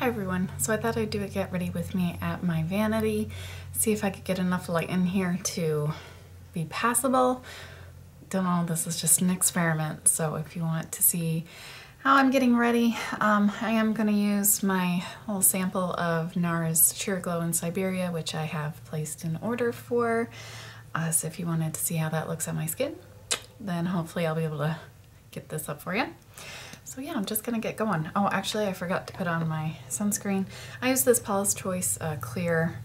Hi everyone, so I thought I'd do a get ready with me at my vanity, see if I could get enough light in here to be passable. Don't know, this is just an experiment, so if you want to see how I'm getting ready, I am going to use my little sample of NARS Sheer Glow in Siberia, which I have placed an order for. So if you wanted to see how that looks on my skin, then hopefully I'll be able to get this up for you. So yeah, I'm just gonna get going. Oh, actually I forgot to put on my sunscreen. I use this Paula's Choice Clear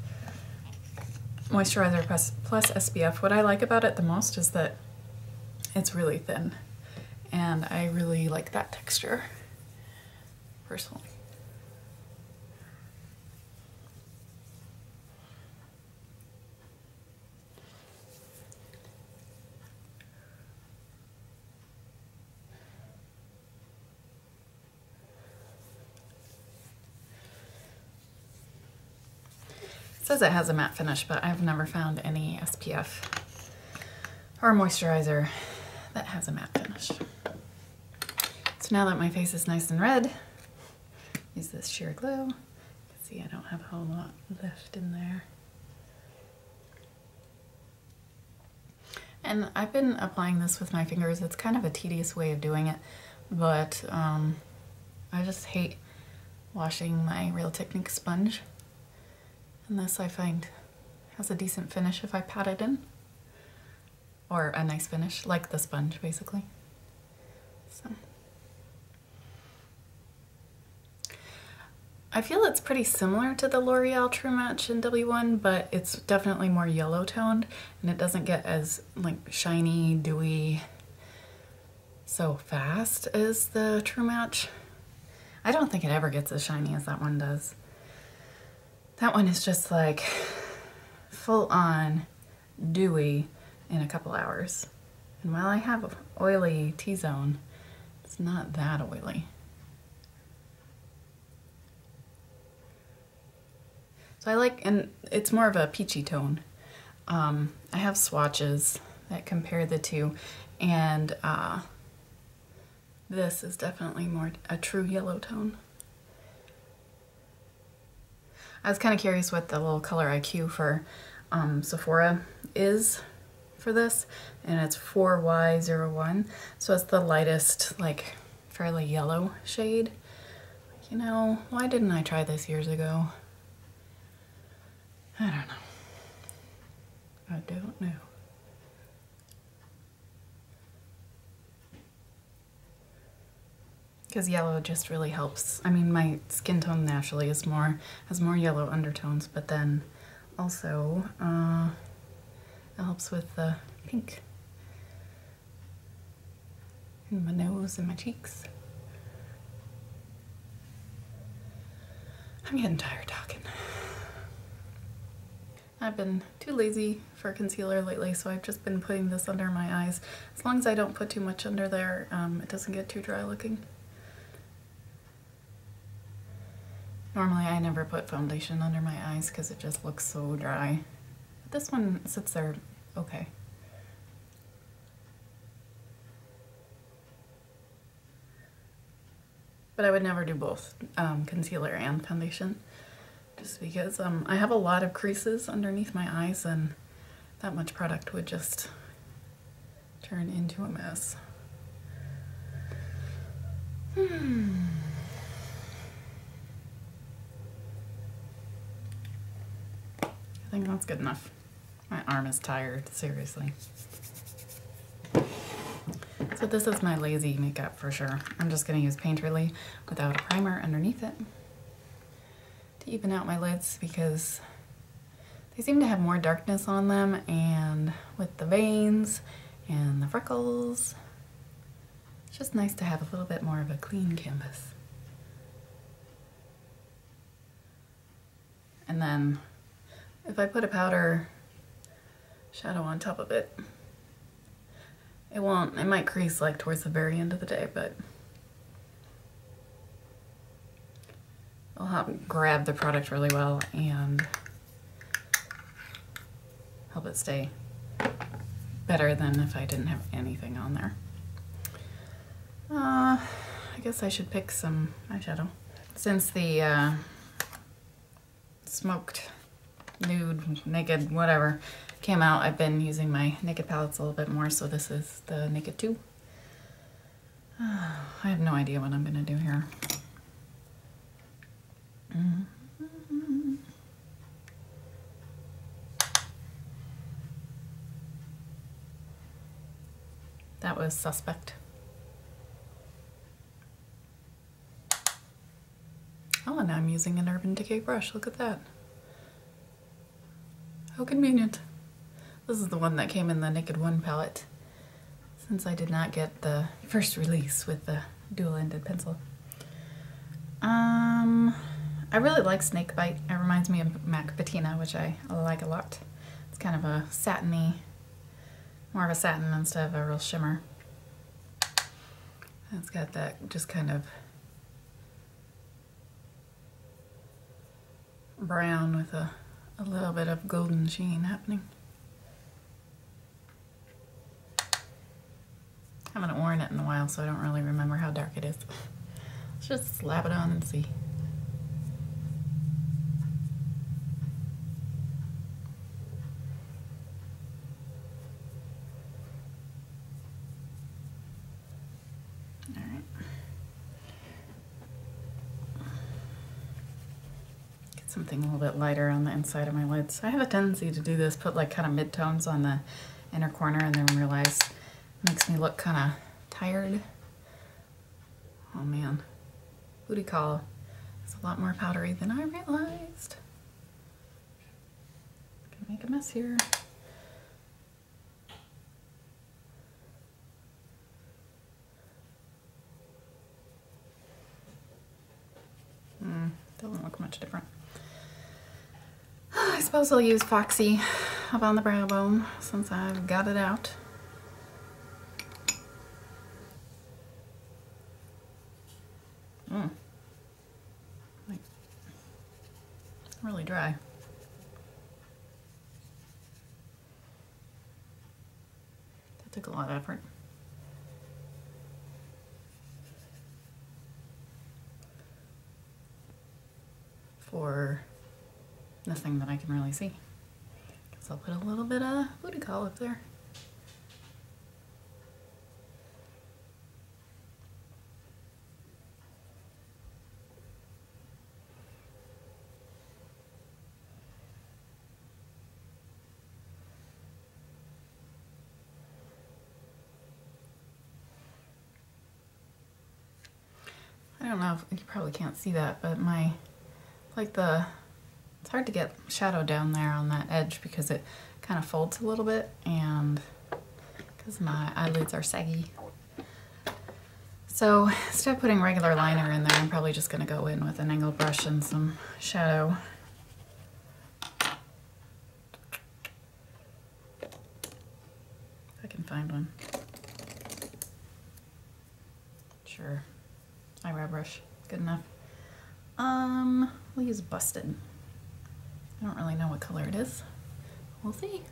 Moisturizer plus SPF. What I like about it the most is that it's really thin, and I really like that texture, personally. It says it has a matte finish, but I've never found any SPF or moisturizer that has a matte finish. So now that my face is nice and red, use this Sheer Glow. You can see I don't have a whole lot left in there. And I've been applying this with my fingers. It's kind of a tedious way of doing it, but I just hate washing my Real Technique sponge. And this I find has a decent finish if I pat it in, or a nice finish, like the sponge basically. So I feel it's pretty similar to the L'Oreal True Match in W1, but it's definitely more yellow toned, and it doesn't get as like shiny, dewy so fast as the True Match. I don't think it ever gets as shiny as that one does. That one is just like full on dewy in a couple hours. And while I have an oily T-zone, it's not that oily. So I like, and it's more of a peachy tone. I have swatches that compare the two, and this is definitely more a true yellow tone. I was kind of curious what the little color IQ for Sephora is for this, and it's 4Y01, so it's the lightest, like, fairly yellow shade. You know, why didn't I try this years ago? I don't know. I don't know. Because yellow just really helps. I mean, my skin tone naturally is has more yellow undertones, but then also it helps with the pink in my nose and my cheeks. I'm getting tired talking. I've been too lazy for concealer lately, so I've just been putting this under my eyes. As long as I don't put too much under there, it doesn't get too dry looking. Normally I never put foundation under my eyes because it just looks so dry. But this one sits there okay. But I would never do both concealer and foundation, just because I have a lot of creases underneath my eyes, and that much product would just turn into a mess. I think that's good enough. My arm is tired, seriously. So this is my lazy makeup for sure. I'm just gonna use Painterly without a primer underneath it to even out my lids, because they seem to have more darkness on them, and with the veins and the freckles, it's just nice to have a little bit more of a clean canvas. And then if I put a powder shadow on top of it, it might crease like towards the very end of the day, but it'll help grab the product really well and help it stay better than if I didn't have anything on there. I guess I should pick some eyeshadow. Since the smoked, nude, naked, whatever came out, I've been using my Naked palettes a little bit more, so this is the Naked 2. I have no idea what I'm gonna do here. That was suspect. Oh, and I'm using an Urban Decay brush. Look at that. How convenient. This is the one that came in the Naked 1 palette, since I did not get the first release with the dual-ended pencil. I really like Snakebite. It reminds me of MAC Patina, which I like a lot. It's kind of a satiny, more of a satin instead of a real shimmer. And it's got that just kind of brown with a little bit of golden sheen happening. I haven't worn it in a while, so I don't really remember how dark it is. Let's just slap it on and see. Alright. Get something a little bit lighter on the inside of my lids. I have a tendency to do this, put like kind of mid-tones on the inner corner and then realize it makes me look kind of tired. Oh man. Bootycall is a lot more powdery than I realized. Gonna make a mess here. Doesn't look much different. I suppose I'll use Foxy up on the brow bone since I've got it out. Like, really dry. That took a lot of effort. For nothing that I can really see. Guess I'll put a little bit of Bootycall up there. I don't know if you probably can't see that, but my it's hard to get shadow down there on that edge because it kind of folds a little bit and because my eyelids are saggy. So instead of putting regular liner in there, I'm probably just going to go in with an angled brush and some shadow. If I can find one. Sure. Eyebrow brush. Good enough. We'll use Busted. I don't really know what color it is. We'll see.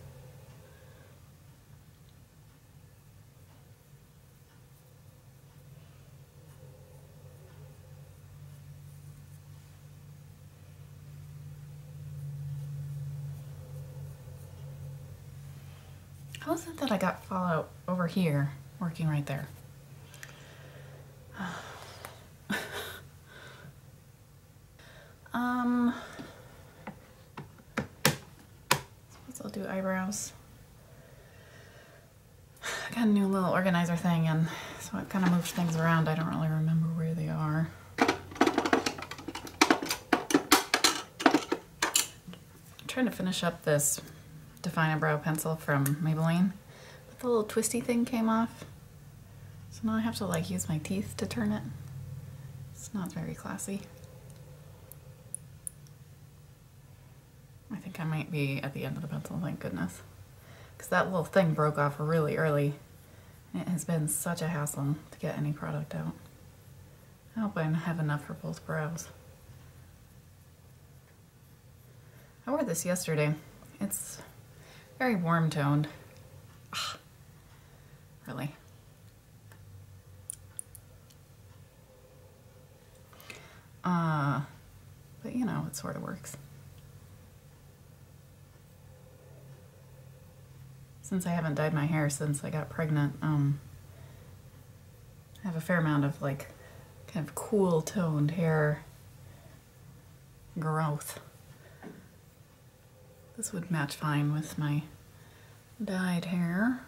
How is it that I got fallout over here working right there? Suppose I'll do eyebrows. I got a new little organizer thing, and so I've kind of moved things around. I don't really remember where they are. I'm trying to finish up this Define a Brow pencil from Maybelline, but the little twisty thing came off. So now I have to like use my teeth to turn it. It's not very classy. I think I might be at the end of the pencil, thank goodness. Because that little thing broke off really early. And it has been such a hassle to get any product out. I hope I have enough for both brows. I wore this yesterday. It's very warm toned. Ugh. Really. But you know, it sort of works. since I haven't dyed my hair since I got pregnant, I have a fair amount of like kind of cool toned hair growth. This would match fine with my dyed hair.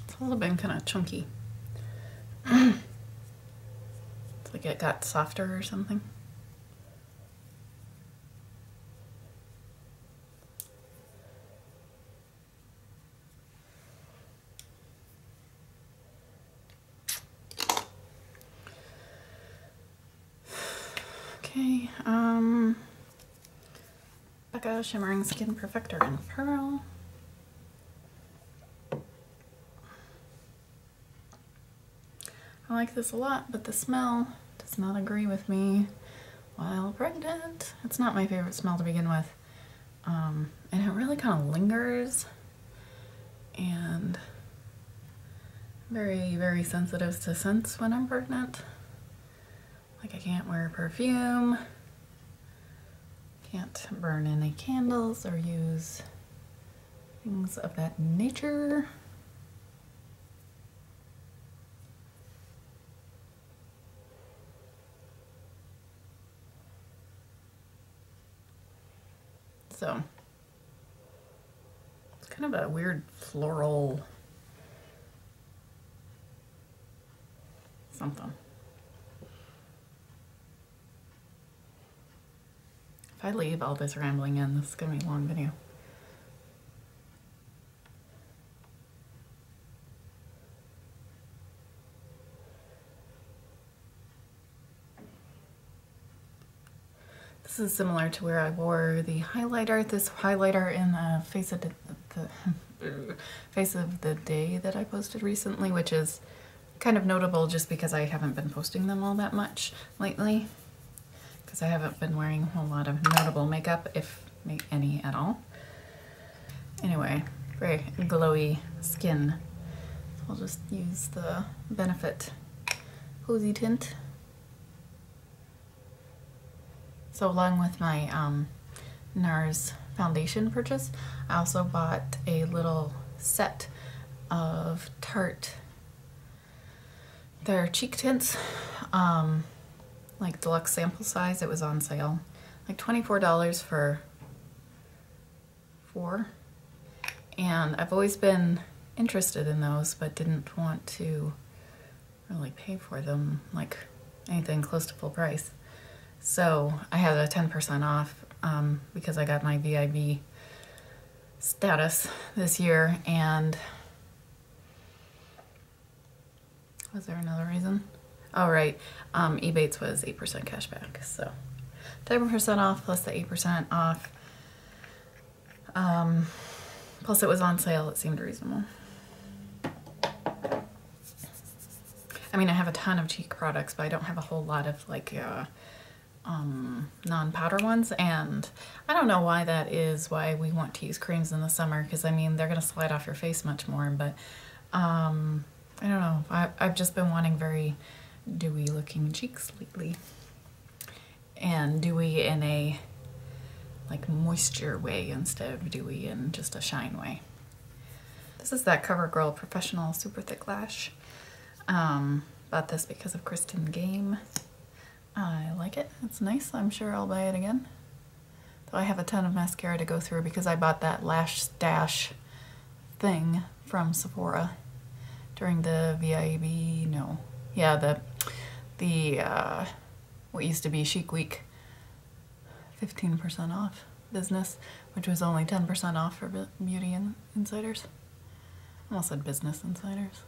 It's also been kind of chunky. It's like it got softer or something. Okay, Becca Shimmering Skin Perfector in Pearl. I like this a lot, but the smell does not agree with me while pregnant. It's not my favorite smell to begin with. And it really kind of lingers, and very, very sensitive to scents when I'm pregnant. Like I can't wear perfume, can't burn any candles or use things of that nature. So it's kind of a weird floral something. If I leave all this rambling in, this is gonna be a long video. This is similar to where I wore the highlighter. This highlighter in the face of the day that I posted recently, which is kind of notable just because I haven't been posting them all that much lately, because I haven't been wearing a whole lot of notable makeup, if any at all. Anyway, very glowy skin. So I'll just use the Benefit PosieTint. So along with my NARS foundation purchase, I also bought a little set of Tarte, their cheek tints, like deluxe sample size. It was on sale, like $24 for 4. And I've always been interested in those, but didn't want to really pay for them, like anything close to full price. So I had a 10% off because I got my VIB status this year. And was there another reason? Oh, right. Ebates was 8% cash back. So 10% off plus the 8% off. Plus it was on sale. It seemed reasonable. I mean, I have a ton of cheek products, but I don't have a whole lot of like non-powder ones, and I don't know why that is, why we want to use creams in the summer, because I mean they're gonna slide off your face much more, but I don't know, I've just been wanting very dewy looking cheeks lately, and dewy in a like moisture way instead of dewy in just a shine way. This is that CoverGirl Professional Super Thick Lash. Bought this because of Kristen Game. I like it. It's nice. I'm sure I'll buy it again. Though I have a ton of mascara to go through because I bought that Lash Stash thing from Sephora during the VIB, no. Yeah, the what used to be Chic Week 15% off business, which was only 10% off for Beauty Insiders. I almost said Business Insiders.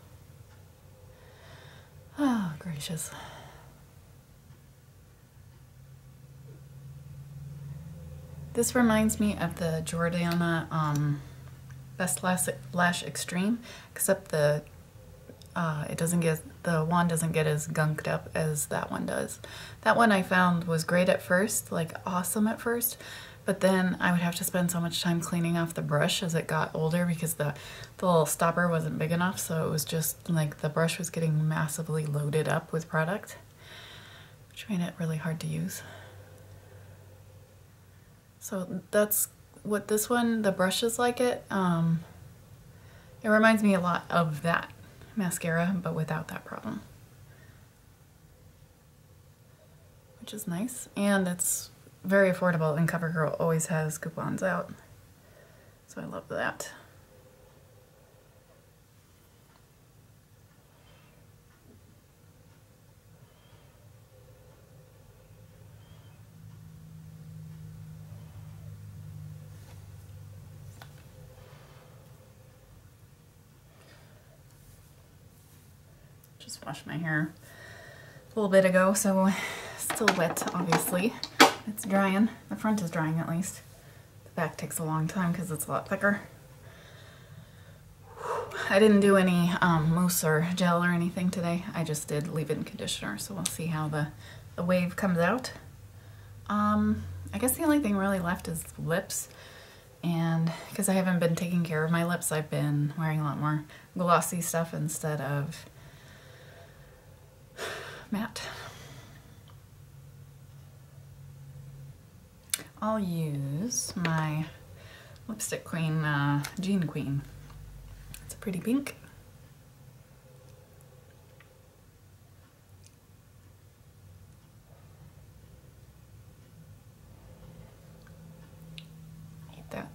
Oh, gracious. This reminds me of the Jordana Best Lash Extreme, except the wand doesn't get as gunked up as that one does. That one I found was great at first, like awesome at first, but then I would have to spend so much time cleaning off the brush as it got older because the little stopper wasn't big enough, so it was just like the brush was getting massively loaded up with product. which made it really hard to use. So that's what this one, the brush is like it. It reminds me a lot of that mascara, but without that problem. Which is nice, and it's very affordable, and CoverGirl always has coupons out. So I love that. Just washed my hair a little bit ago, so it's still wet, obviously. It's drying. The front is drying at least. The back takes a long time because it's a lot thicker. I didn't do any mousse or gel or anything today. I just did leave-in conditioner, so we'll see how the wave comes out. I guess the only thing really left is lips, and because I haven't been taking care of my lips, I've been wearing a lot more glossy stuff instead of matte. I'll use my Lipstick Queen, Jean Queen. It's a pretty pink.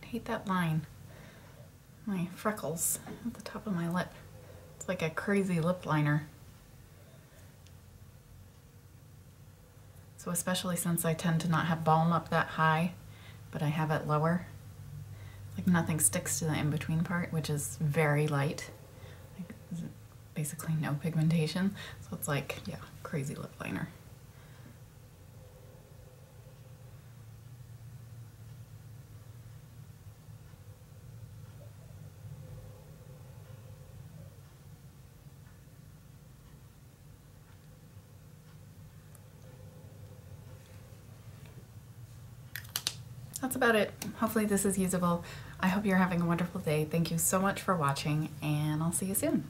Hate that line. My freckles at the top of my lip. It's like a crazy lip liner. So especially since I tend to not have balm up that high, but I have it lower. Like nothing sticks to the in-between part, which is very light. Like basically no pigmentation. So it's like, yeah, crazy lip liner. That's about it. Hopefully this is usable. I hope you're having a wonderful day. Thank you so much for watching, and I'll see you soon.